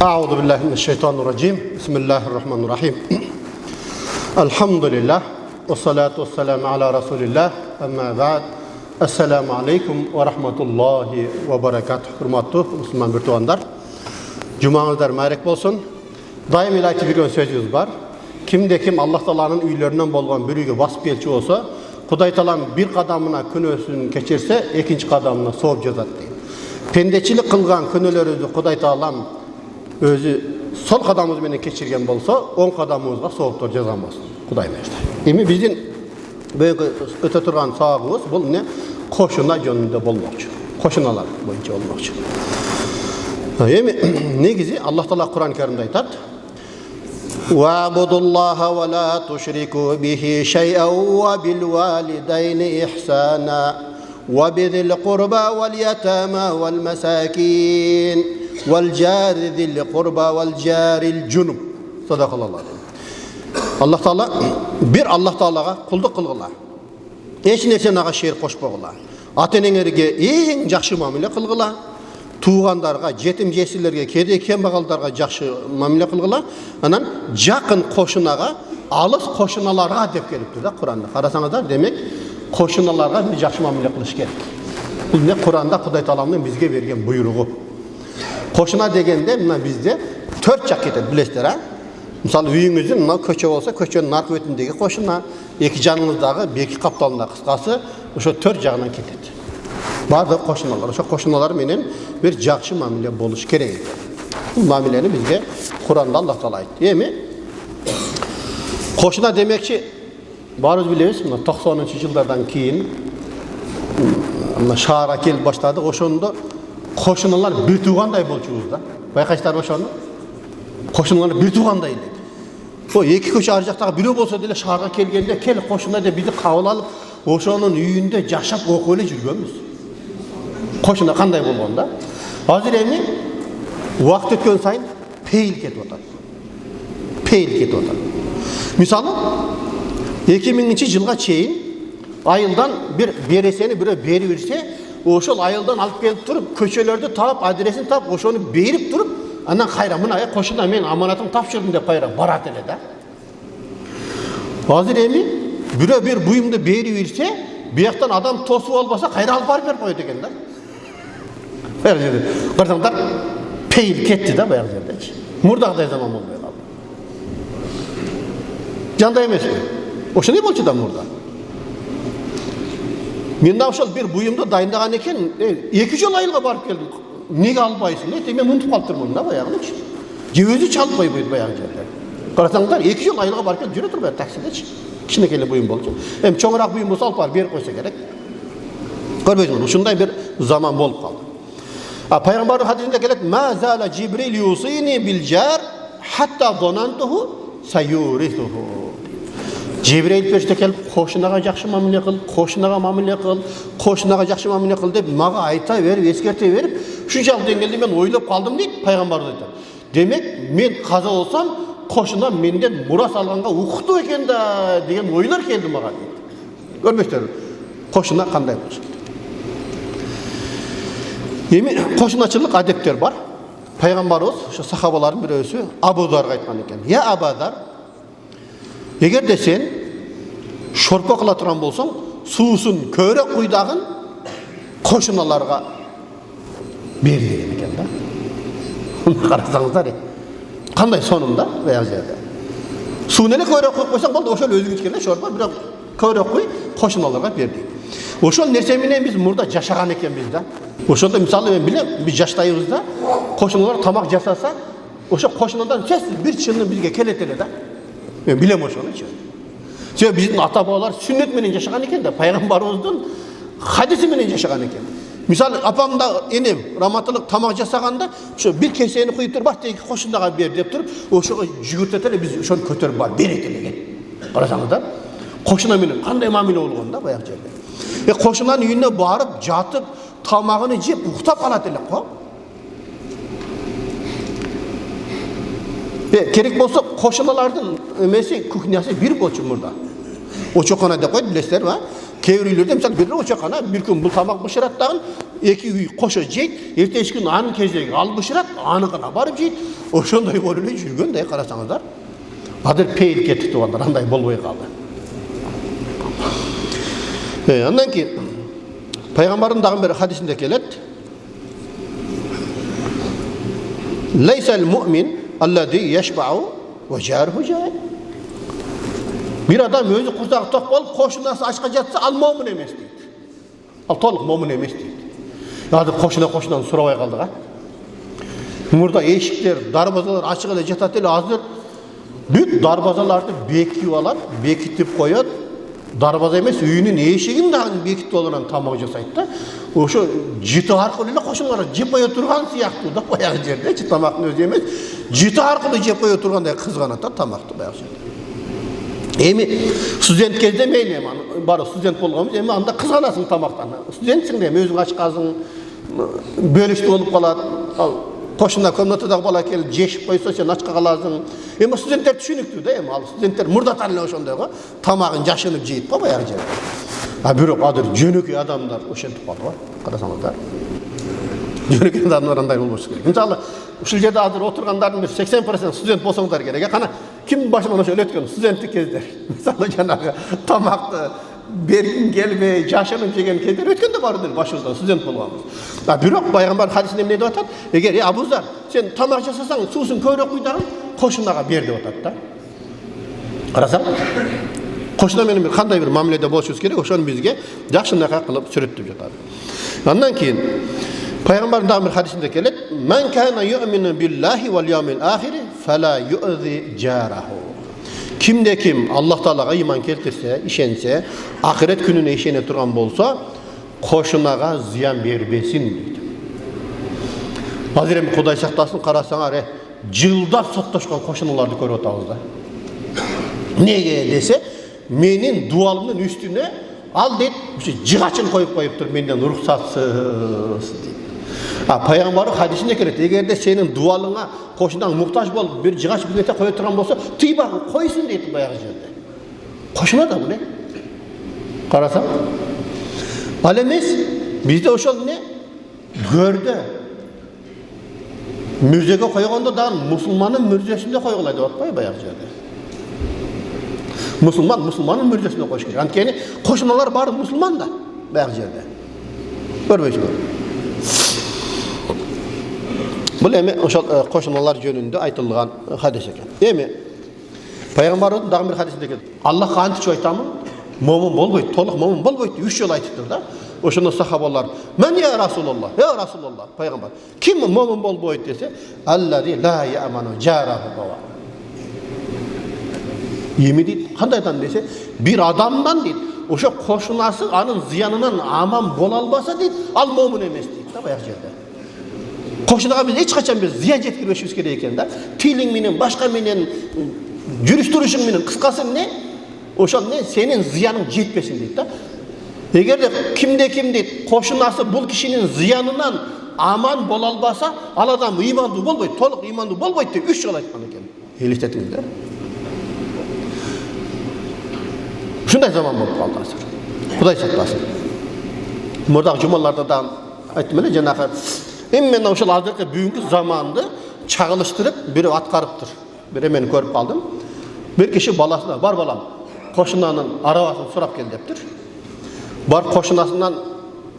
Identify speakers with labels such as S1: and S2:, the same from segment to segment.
S1: A'udhu billahi mineşşeytanirracim. Bismillahirrahmanirrahim. Elhamdülillah. Ve salatu ve selamu ala Resulillah. Amma ba'd. Esselamu aleyküm ve rahmetullahi ve berekatuh. Hürmatlı Müslüman bir tuğanlar. Cumanızlar mübarek bolsun. Daim ile aytып жүрген sözümüz var. Kimde kim Allah Taala'nın üylerinden bolgan biriga basıp gelçi olsa, Kuday Taalam bir kadamına künösün keçirse, ikinci kadamına soğup yazat deyil. Pendeçilik kılgan künölerimizi Kuday Taalam özü sol kadamımız menen keçirgen bolsa, 10 kadamımızga soğuptor жазамыз. Kuday berdi. Эми биздин böyük öte turgan sağımız bu ne? Koşuna yönünde bolmakçı. Koşunalar boyunca olmakçı. Эми негизи Allah Taala Kur'an-ı Kerim'de aytat. وَاعْبُدُوا اللّٰهَ وَلَا تُشْرِكُوا بِهِ شَيْئًا وَبِالْوَالِدَيْنِ إِحْسَانًا وَبِذِي الْقُرْبَى وَالْيَتَامَى وَالْمَسَاكِينِ وَالْجَارِ ذِي الْقُرْبَى وَالْجَارِ الْجُنُبِ Sadakallahu aleyhi. Allah Taala bir Allah Taalaga kulduk kılgıla. Eç nersen ağa şerik koşpagıla. Ata-enеңерге eң жакшы мамиле кылгыла. Tuğandarga, jetim jesirlerge, kede kembagaldarga жақсы мамиле кылгыла. Анан жакын кошунаga, алыс кошуналарга деп келипти да Kur'анда. Карасаңыздар, демек кошуналарга bir жақсы мамиле кылыш керек. Бул не Kur'анда Кудай Тааламдын бизге берген буйругу. Кошуна дегенде мына бизде 4 жак кетет, билесиздер, а? Мисалы, үйүңүздүн мына көчө болсо, көчөнүн аркы бетиндеги кошуна, эки жаныңыздагы беки капталында кыскасы, ошо 4 жагынан кетет. Bazı koşunalar, o koşunalar menен bir жақсы мамиле болуш керек. Bu mamileni bizge Kur'an'da Allah Taala aytты. Эми koşuna demekçi barız biliriz, 90-cı yıllardan keyin şahara kelip başladı. Oşonda koşunalar bir tuğanday bolчубуз da. Baykaçlar oşonu. Koşunalar bir tuğanday dedi. O iki köşe arjaqtagı biri bolsa dele şahara kelgende kel koşuna da bizi kabul alıp oşonun үйүндө жашап окуп эле жүргөнбүz. Koşuna kanday bolganda. Hazır emin vakt ötken sayın peyil ketip otar. Peyil ketip otar. Misalı 2000-ci yılga çeyin ayıldan bir bereseni biri beri verse, oşol ayıldan alıp gelip durup, köşelerde tap, adresini tap, oşonu berip durup, anan kayra mına koşuna men amanatımı tapşırdım dep kayra barat ele da. Hazır emin biri bir buyumdu beri verse, bir yaktan adam tosup olmasa kayra alıp barip koydu eken da. Qarasаңдар peyil ketdi da bayaq жерде. Murdaqday zaman olmay qaldı. Janda emes mi? Oşo ne bolçu da murda? Menda oşol bir buyumdu dayındagan eken, 2 jol ayılga barıp keldim. Nege albaysın? Men unutup kalıptırmın da bayağını. Je özü çalıp koyup bayaq жерде. Qarasаңдар 2 jol ayılga barıp keldim. Jüre tur bayaq takside. Kichkinekele buyum bolçu. Hem çoğurak buyum bolsa alıp barıp berip koysa gerek. Görbeysizmi? Uşunday bir zaman bolup kaldı. Peygamber hadisinde gelet ma zala Cibril yusini bil jar hatta donantuhu sayurisuhu. Cibril peşte kelip koşunaga жақсы mamile kıl, koşunaga mamile kıl, koşunaga жақсы mamile kıl dep maga ayta verip, eskerte verip, şunçalık dengelde men oylap kaldım deyip Peygamber dedi. Demek men kaza olsam koşuna menden muras alganga uktu eken da degen oylar keldi maga deyip. Görmüşler. Koşuna kanday bolsun. Эми koşunaçılık adepler var. Peygamberimiz şu sahabaların birisi Abu Zar'a aytkan eken. Ya Abu Zar, eger de sen şorpa kıla turan bolsaң, suusun körek kuydagın koşunalarga ber деген eken da. Karasaңыздар, kanday sonunda veya jerde. Suunu ele körek koyup koysaң boldu, oşol özüң içken şorpa, biroq körek koy koşunalarga ber deydi. Oşol nerse menen biz murda jaşagan ekenbiz da. Oşolda misalı ben bilem, biz jaştayыбызda koşunalar tamak jasasa, oşo koşunadan sessiz bir çınını bizge keletele da. Ben bilem oşonu içi. Sebep bizim ata-babalar sünnet menen jaşagan eken de, Peygamberimizin hadisi menen jaşagan eken. Misal apam da enem rahmatlık tamak jasaganda, şu bir keseni koyup turup, "Bak, koşunaga ber" dep turup, oşoga jügürtetele biz oşonu kötörüp bar, beretелеген. Qarasаңыздар, koşuna menen kanday mamile болгон da bayaq jerde. Koşunların үйүнө barıp, jatıp, tamağını jep, uktap kalat elek ko. Kerek bolsa koşunalardın emesi, kuhnyası bir bolçu murda. O çokana da koydu, bilesizler va? Keyir üylerde misal bir o çokana bir gün bu tamak bışırattağın эки үй кошо жейт, эртеңки күнү анын кезеги алып бышырат, аныкына барып жейт. Ошондой болуп эле жүргөндөй карасаңыздар. Азыр пейил кетти тугандар, андай болбой калды. Андан кийин пайгамбардын дагы бир хадисинде келет. Лейсал муъмин аллади яшбау ва жарху жай. Bir adam özü kursağı tok bolup koşunası açka jatsa al mo'min emes deydi. Al толық mo'min emes deydi. Hazır koşunan surabay kaldık ha. Burada eşikler, darbazalar açık ele jatat ele hazır büyük darbazalardı bekitip alат, bekitip koyat. Darbaza emes, үйүнүн эшигин дагы бекитип алган тамак жасайт да. Ошо жыты аркылуу эле кошуналар жеп кое турган сыяктуу да баягы жерде, тамактын өзү эмес, жыты аркылуу жеп кое тургандай кызганат да тамакты баягы жерде. Эми студент кезде мейли бары студент болгонбуз, эми анда кызганасың тамактан. Студентсиң да эми өзүң ачкансың, бөлүштүү болуп калат. Кошуна комнатадагы бала келип жешип койсо сен ачка каласың. Эми студенттер түшүнүктүү да, эми ал студенттер мурдатан эле ошондой го, тамагын жашынып жейт го баягы жерде. Бирок азыр жөнөкөй адамдар ошентип калды го, карасаңыздар. Жөнөкөй адамдар андай болбошу керек. Мисалы, ушул жерде азыр отургандардын бир 80% студент болсоңдар керек. Кана ким башынан ошо өткөн студенттик кездер. Мисалы жанагы тамакты бергин келбей, жашынып жеген кездер өткөндө бар эле башыбыздан студент болгонбуз. Бирок пайгамбар хадисинде эмне деп атат? Эгер Абузар сен тамак жасасаң, суусун көбүрөөк куй дагы кошунага бер деп атат да. Карасаң, кошуна менен кандай бир мамиледе болушубуз керек, ошону бизге жакшынакай кылып сүрөттөп жатат. Андан кийин пайгамбардын дагы бир хадисинде келет: "Мен кана ю'мину биллахи вал yawmil ахири фала ю'зи жараху." Kimde kim Allah Teala'ga iman keltirse, işense, ahiret gününe işene turgan bolsa, koşunaga ziyan berbesin deydi. Hazır emin Kuday saktasın, karasaňar, jıldap sottoşkan koşunalardı körüp atabız da. Nege dese, menin dualımın üstüne al deyip, jıgaçın koyup dur, menden ruhsatsız deyip. Peygamber hadisinde kelet, egerde senin dualına koşundan muhtaç bolup bir jıgaç bilete koyup turan bolsa, tüy bak koysun deyip bayağı jerde. Koşuna da bu ne? Karasam. Al emes, bizde oşol ne? Gördü. Mürzege koyganda da musulmanın mürzesinde koygulaydı atpay bayağı jerde. Musulmanın mürzesinde koyuş керек. Antkeni koşunalar bari musulman da bayağı jerde. Görmeysin. Бұл эми ошол кошуналар жөнүндө айтылган хадис экен. Эми пайгамбардын дагы бир хадисинде келет. Аллахка античип айтамын, момун болбойт, толук момун болбойт деп 3 жолу айтыптыр да. Ошондо сахабалар: "Мен я Расулуллах, я Расулуллах." Пайгамбар: "Ким момун болбойт?" десе, "Аллази ла я'ману жараху бава." Эми дейт, кандайдан десе, бир адамдан дейт, ошо кошунасы анын зыянынан аман боло албаса дейт, ал момун эмес дейт да баягы жерде. Koşunaga biz hiç kaçan bir ziyan jetkirбешибиз керек экен да. Тилиң менен, башка менен, жүрүш турушуң менен, кыскасы не? Ошол не? Сенин зыяның жетпесин дейт да. Эгерде кимде ким дейт, кошунасы бул кишинин зыянынан аман боло албаса, ал адам ыймандуу болбойт, толук ыймандуу болбойт деп 3 жолу айткан экен. Элестетиңиздер. Ушундай заман болуп калды азыр. Кудай сактасын. Мурдагы жумаларда да айттым эле жанагы мен ошол азыркы бүгүнкү заманды чагылыштырып бири аткарыптыр. Бир эмени көрүп калдым. Бир киши баласына: "Бар балам, кошунанын арабасын сурап кел" дептир. Бар кошунасынан: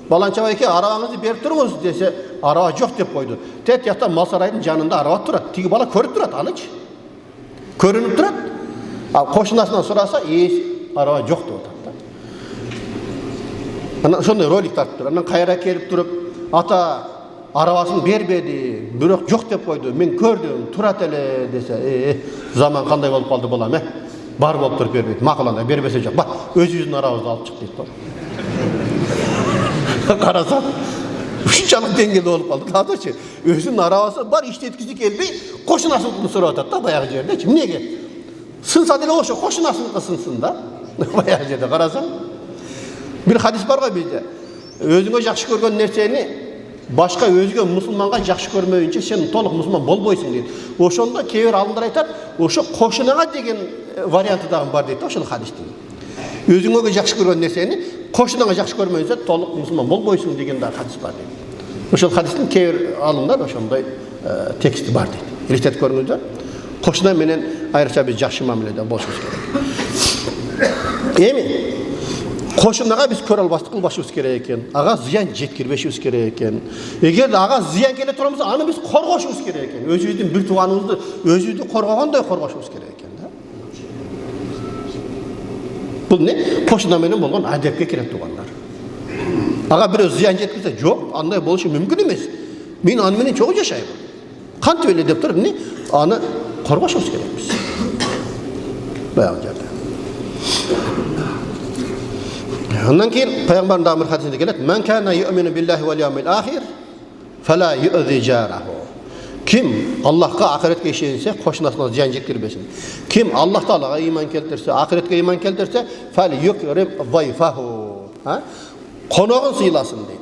S1: "Баланча байке, арабаңызды берип туруңуз" десе, араба жок деп койду. Тет якта мал сарайдын жанында араба турат. Тиги бала көрүп турат анычы. Көрүнүп турат. Ал кошунасынан сураса, араба жок деп атат да. Анан ошондой ролик тартыптыр. Анан кайра келип туруп, "Ата, арабасын бербеди, бирок жок деп койду. Мен көрдүм, турат эле" десе, "Заман кандай болуп калды балам, бар болуп туруп бербейт. Макул анда бербесе жок. Бак, өзүбүздүн арабыбызды алып чык" дейт да. Караса, ушунчалык деңгээлде болуп калды. Азырчы өзүнүн арабасы бар, иштеткиси келбей, кошунасын сурап атат да баягы жердечи. Эмнеге? Сынса деле ошо кошунасын сынсын да. Баягы жерде карасаң, бир хадис бар го бизде. Өзүңө жакшы көргөн нерсени башка өзгө мусулманга жакшы көрмөйүнчө сен толук мусулман болбойсуң дейт. Ошондо кээ бир алымдар айтат, ошо кошунага деген варианты дагы бар дейт ошол хадистин. Өзүңө жакшы көргөн нерсени кошунага жакшы көрмөйсөң толук мусулман болбойсуң деген да хадис бар дейт. Ошол хадистин кээ алымдар ошондой тексти бар дейт. Элестетип көрүңүздөр. Кошуна менен айрыкча биз жакшы мамиледе болушубуз керек. Эми кошунага биз көрө албастык кылбашыбыз керек экен. Ага зыян жеткирбешибиз керек экен. Эгер ага зыян келе турса, аны биз коргошубуз керек экен. Өзүбүздүн бир тууганыбызды өзүбүздү коргогондой коргошубуз керек экен да. Бул не? Кошуна менен болгон адепке кире туугандар. Ага бирөө зыян жеткирсе, жок, андай болушу мүмкүн эмес. Мен аны менен чогуу жашайм. Кантип эле деп туруп, аны коргошубуз керекпиз. Баягы жерде. Ondan keyin Peygamber'in damır hadisinde gelir. Men kana yu'minu billahi vel yevmil ahir fela yu'zi jarahu. Kim Allah'a ahiretke işense koşunasına ziyan yetkirmesin. Kim Allah Teala'ga iman keltirse, ahiretke iman keltirse fel yukrim zayfahu. Ha? Konuğun sıylasın deyip.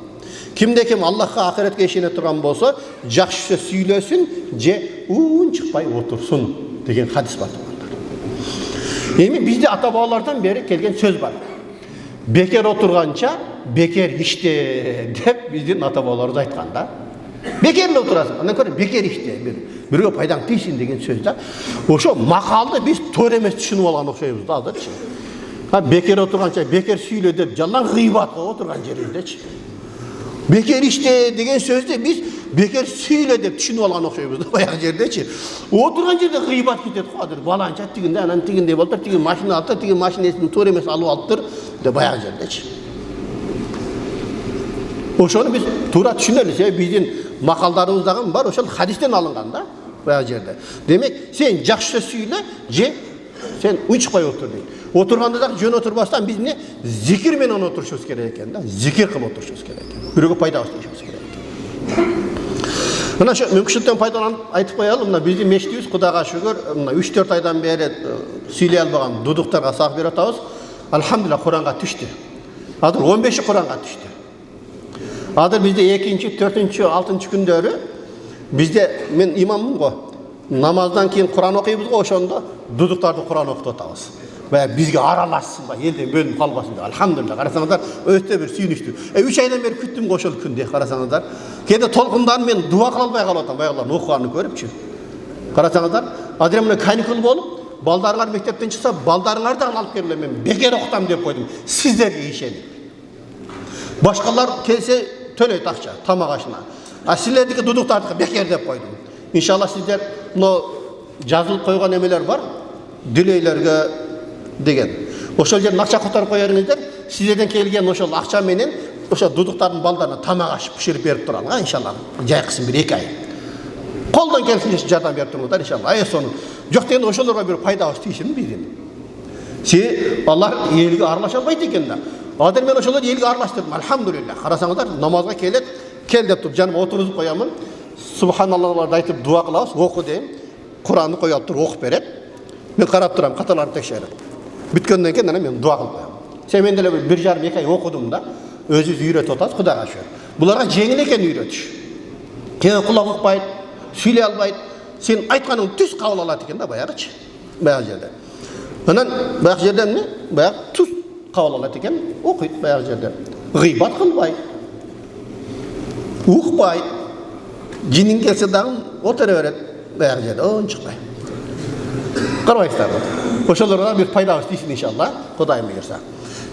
S1: Kimde kim Allah'a ahiretke işine turan bolsa, jakşı söz söylesin, je un çıkpay otursun degen hadis var. Emi bizde ata-babalardan beri kelgen söz var. Bekar oturgança bekar işte dep bizdin ata-babalarımız aytkanda. Bekerle oturasın. Ondan sonra bekar işte birөө пайдаң тийсин деген сөз да. Ошо макалды биз төр эмес түшүнүп алган окшойбуз да азырчы. Bekar oturgança bekar сүйлө деп жалаң гыйбатка отурган жерибиздечи. Bekar işte деген сөздү биз bekar сүйлө деп түшүнүп алган окшойбуз да баягы жердечи. Отурган жерде гыйбат кетет го азыр баланча тигинде анан тигиндей болуптур, тиги машина алыптыр, тиги машинесин туура эмес алып алыптыр деп баягы жердечи. Ошону биз туура түшүнөлү. Себеби биздин макалдарыбыздагы бар, ошол хадистен алынган да баягы жерде. Демек, сен жакшы сөз сүйлө, же сен унчукпай отур дейт. Отурганда да жөн отурбастан биз эмне зикир менен отурушубуз керек экен да. Зикир кылып отурушубуз керек экен. Бирөөгө пайдабыз тийишибиз керек экен. Мына ошо мүмкүнчүлүктөн пайдаланып айтып коелу. Мына биздин мечитибиз Кудайга шүгүр, мына 3-4 айдан бери сүйлөй албаган дудуктарга сак берип атабыз. Алхамдулилlah Куранга түштү. Азыр 15 Куранга түштү. Азыр бизде 2-нчи, 4-нчи, 6-нчы күндөрү бизде мен имаммын го. Намаздан кийин Куран окуйбуз го, ошондо дудуктарды Куран окутуп атабыз. Баягы бизге аралашсын ба, элден бөлүнүп калбасын деп. Алхамдулилlah. Карасаңыздар, өтө бир сүйүнүчтүү. 3 айдан бери күттүм го ошол күндө. Карасаңыздар, кээде толкундан мен дуа кыла албай калып атам, баягылардын окуганын көрүпчү. Карасаңыздар, азыр эмне каникул болуп, балдарыңар мектептен чыкса, балдарыңарды алып келип мен бекер окутам деп койдум. Сиздерге ишенип. Башкалар келсе төлөйт акча, тамак ашына. А силердики дудуктарды бекер деп койдум. Иншалла сиздер мына жазылып койгон эмелер бар. Дүлөйлөргө деген. Ошол жерден акча которуп коерыңыздар. Сиздерден келген ошол акча менен ошо дудуктардын балдарына тамак ашып пиширип берип туралга иншалла. Жайкысын бир 2 ай. Колдон келсин жардам берип туруңуздар иншалла. Ай сону жок дегенде ошолорго бир пайдабыз тийсин биздин. Алар элге аралаша албайт экен да. Азыр мен ошолорду элге аралаштырдым. Алхамдулилlah. Карасаңыздар, намазга келет, кел деп туруп жаныма отургузуп коямын. Субханаллахты айтып дуа кылабыз, оку дейм. Куранды коюп туруп окуп берет. Мен карап турам, каталарын текшерип. Бүткөндөн кийин анан мен дуа кылып коем. Сен мен деле 1,5-2 ай окудум да, өзүбүз үйрөтүп атабыз Кудайга шүгүр. Буларга жеңил экен үйрөтүш. Кээ кулак укпайт, сүйлөй албайт. Сен айтканың түз кабыл алат экен да баягычы. Баягы жерде. Анан баягы жерде эмне? Баягы түз кабыл алат экен, окуйт баягы жерде. Гыйбат кылбайт. Укпайт. Жинин келсе дагы отура берет баягы жерде. Чыкпайт. Карабайсыздарбы? Ошолорго бир пайдабыз тийсин иншалла, Кудайым буйрса.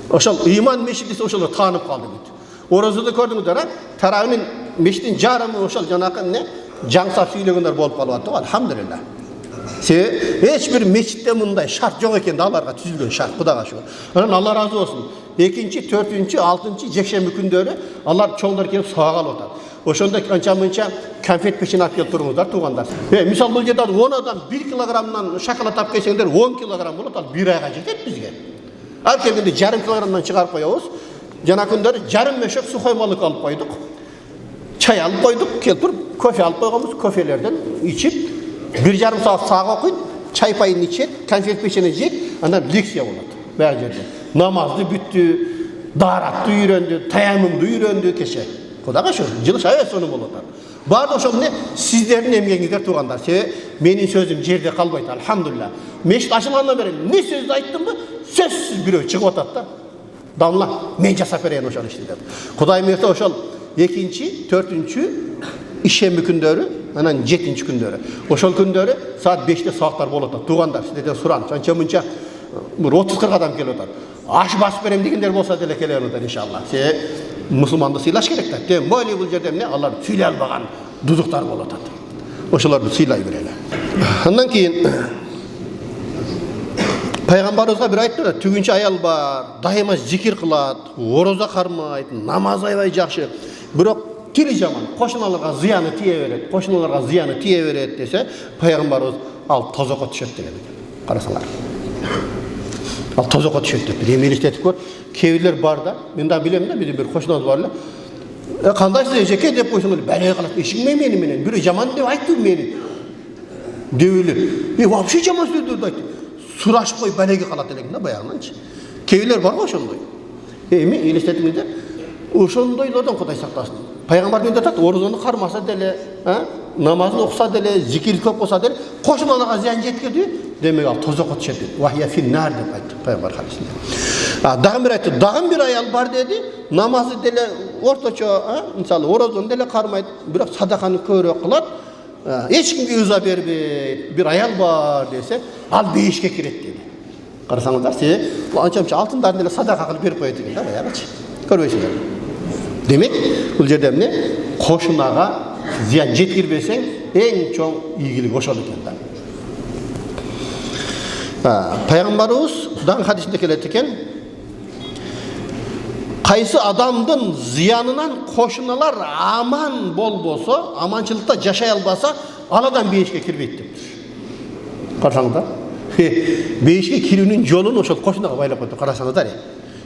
S1: Ошол иман мешитиси ошолор таанып калды бүт. Оразада көрдүңүздөр, таравин мешиттин жарымы ошол жанакы эмне жаңсап сүйлөгөндөр болуп калып атты. Алхамдулилlah. Эч бир мечитте мындай шарт жок экен да, аларга түзүлгөн шарт Кудайга шүгүр. Анан Алла разы болсун. 2-нчи, 4-нчи, 6-нчы жекшемби күндөрү алар чоңдор келип сабак алып атат. Ошондо анча-мынча конфет печень алып келип туруңуздар туугандар. Мисалы бул жерде 10 адам 1 килограммдан шоколад алып келсеңдер 10 килограмм болот, ал 1 айга жетет бизге. Ал келгенде 1,5 килограммдан чыгарып коебуз. Жана күндөрү жарым мешок сухой молоко алып койдук. Чай алып койдук, келип туруп кофе алып койгонбуз, кофелерден ичип 1,5 саат саак окуйт, чай пайын ичет, конфет печень жейт, анан лекция болот. Баягы жерде намазды бүттү, daarатты үйрөндү, таямымды үйрөндү кеше. Кудайга шүгүр, жылыш аябай сонун болот. Баары ошол эмне сиздердин эмгегиңиздер туугандар. Себеби менин сөзүм жерде калбайт. Алхамдулилlah. Мешит ачылгандан бери эмне сөздү айттымбы? Сөзсүз бирөө чыгып атат да. Дамла, мен жасап берейин ошол ишти деп. Кудай мырза ошол Экинчи, төртүнчү ишемби күндөрү, анан 7-нчи күндөрү. Ошол күндөрү саат 5-те сабактар болот. Туугандар, сиздерден суранчы. Анча мынча бир 30-40 адам келип атат. Аш басып берем дегендер болсо деле келе атат иншалла. Мусулманды сыйлаш керек да. Тем более бул жерде эмне? Алар сүйлөй албаган дузуктар болуп атат. Ошолорду сыйлай берели. Андан кийин Пайгамбарыбызга бир айтты да, түгүнчү аял бар, дайыма зикир кылат, ороза кармайт, намаз аябай жакшы. Бирок тили жаман, кошуналарга зыяны тие берет, кошуналарга зыяны тие берет десе, Пайгамбарыбыз ал тозокко түшөт деген экен. Карасаңар. Ал тозокко түшөт деп. Эми элестетип көр. Кээ бирлер бар да, мен да билем да, биздин бир кошунабыз бар эле. Кандайсыз эжеке деп койсоң эле бәле кылат. Эшигиме менен, бирөө жаман деп айтты мени. Деп эле. Вообще жаман сөздөрдү айтты. Сурашып кой бәлеге калат элең да баягынанчы. Кээ бирлер бар го ошондой. Эми элестетиңиздер. Ошондойлордон Кудай сактасын. Пайгамбар менде айтат, орозону кармаса деле, намазын окуса деле, зикир көп кылса деле, кошуналарга зыян жеткирди, демек ал тозокко түшөт деп. Вахия финнар деп айтты Пайгамбар хадисинде. Дагы бир айтты, дагы бир аял бар деди, намазы деле орточо, мисалы орозону деле кармайт, бирок садаканы көбүрөөк кылат, эч кимге ыза бербейт, бир аял бар десе, ал бейишке кирет деди. Карасаңыздар, анча-мынча алтындарын деле садака кылып берип коет экен да баягычы. Көрбөйсүңөр. Демек, бул жерде эмне? Кошунага зыян жеткирбесең, эң чоң ийгилик ошол экен да. Пайгамбарыбыз дагы хадисинде келет экен. Кайсы адамдын зыянынан кошуналар аман болбосо, аманчылыкта жашай албаса, ал адам бейишке кирбейт дептир. Карасаңыздар. Бейишке кирүүнүн жолун ошол кошунага байлап коюп карасаңыздар.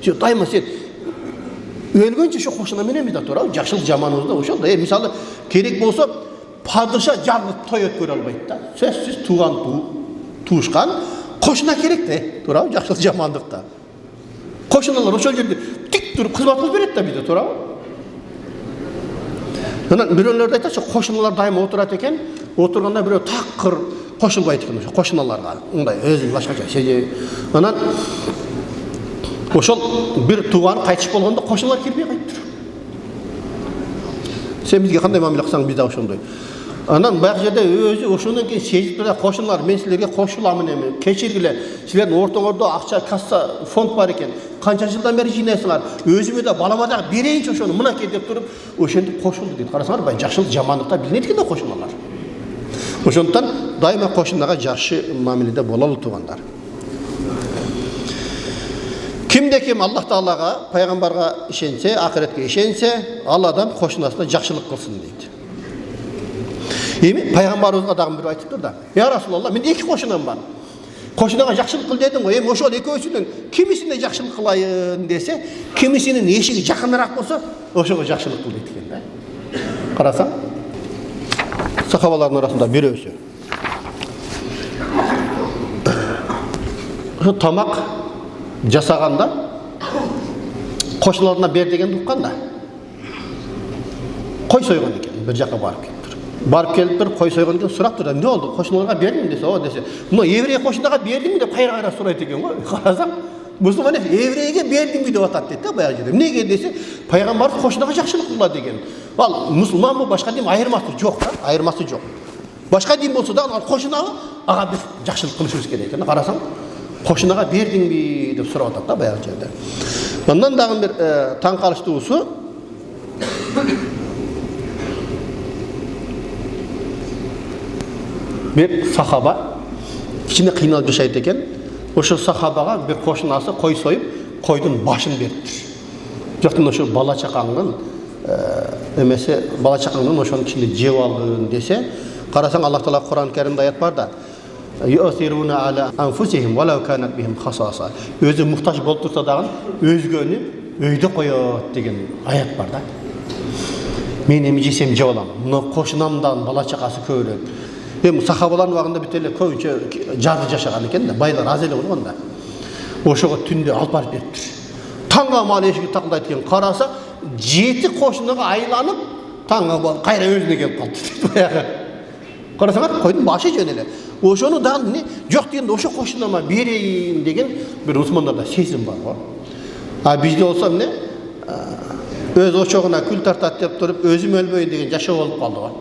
S1: Дайыма сен өлгөнчө ошо кошуна менен да турабы, жакшылык жаманыбызда ошол да. Мисалы керек болсо падыша жалгыз той өткөрө албайт да. Сөзсүз туушкан кошуна керек да, турабы, жакшылык жамандыкта. Кошуналар ошол жерде тик туруп кызмат кылып берет да бизде, турабы. Анан бирөөлөр айтат, кошуналар дайыма отурат экен, отурганда бирөө такыр кошулбайт экен ошо кошуналарга. Мындай өзү башкача сезе. Анан ошол бир тууган кайтыш болгондо кошуналар кирбей кайттыр. Сен бизге кандай мамиле кылсаң биз да ошондой. Анан баягы жерде өзү ошондон кийин сезип тура кошуналар, мен силерге кошуламын эми, кечиргиле, силердин ортоңордо акча касса фонд бар экен, канча жылдан бери жыйнайсыңар, өзүмө да балама да берейинчи ошону, мынакей деп туруп, ошентип кошулду дейт. Карасаңар, баягы жакшылык жамандыкта билинет экен да кошуналар. Ошондуктан дайыма кошунага жакшы мамиледе бололу туугандар. Кимде ким Аллах Таалага, пайгамбарга ишенсе, акыретке ишенсе, ал адам кошунасына жакшылык кылсын дейт. Эми пайгамбарыбызга дагы бир айтыптыр да. Я Расулалла, мен эки кошунам бар. Кошунага жакшылык кыл дедим го. Эми ошол экөөсүнүн кимисине жакшылык кылайын десе, кимисинин эшиги жакыныраак болсо, ошого жакшылык кыл дейт экен да. Карасаң, сахабалардын арасында бирөөсү. Ошо тамак жасаганда кошуналарына бер дегенди уккан да. Кой сойгон экен, бир жака барып келиптир. Барып келиптир, кой сойгон экен, сураптыр да, эмне болду? Кошуналарга бердим десе, о десе. Мына еврей кошунага бердимби деп кайра сурайт экен го. Карасаң, мусулман еврейге бердимби деп атат дейт да баягы жерде. Эмнеге десе, пайгамбар кошунага жакшылык кылат деген. Ал мусулманбы, башка дин айырмасы жок да, айырмасы жок. Башка дин болсо да, ал кошунага ага биз жакшылык кылышыбыз керек экен. Карасаң, кошунага бердиңби деп сурап атат да баягы жерде. Андан дагы бир таң калыштуусу, бир сахаба кичине кыйналып жашайт экен. Ошо сахабага бир кошунасы кой союп, койдун башын бериптир. Жоктун ошо бала чакаңдын эмесе, бала чакаңдын ошонун ичинде жеп алгын десе, карасаң Аллах Таала Кур'ан Керимде аят бар да. Юсируна ала анфусихим валау канат бихим хасаса. Өзү муктаж болуп турса дагы өзгөнү өйдө коёт деген аят бар да. Мен эми жесем жеп алам. Мына кошунамдан бала чакасы көбүрөөк. Эми сахабалардын убагында бүт эле көбүнчө жарды жашаган экен да, байлар аз эле болгон да. Ошого түндө алып барып бериптир. Таңга мал эшиги такылдайт экен, караса 7 кошунага айланып, таңга кайра өзүнө келип калды баягы. Карасаңар, койдун башы жөн эле. Ошону дагы эмне жок дегенде ошо кошунама берейин деген бир мусулмандарда сезим бар го. А бизде болсо эмне? Öz oçoğuna kül tartat dep turup özüm ölböйүн деген жашоо болуп калды го.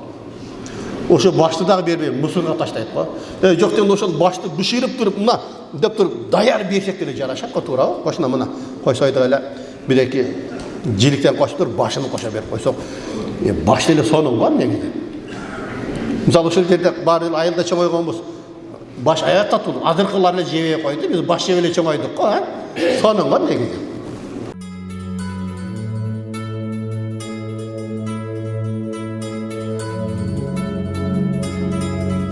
S1: Ошо башты дагы бербей мусорго таштайт го. Жок дегенде ошол башты бышырып туруп мына деп туруп даяр берсек деле жарашат го, туурабы? Кошуна мына койсойдук эле бир эки жиликтен кошуп туруп башын кошо берип койсок, баш деле сонун го негизи. Мисалы ошол жерде баары эле айылда чоңойгонбуз. Баш аякка туруп, азыркылар эле жебей койду, биз баш жеп эле чоңойдук го, сонун го негизи.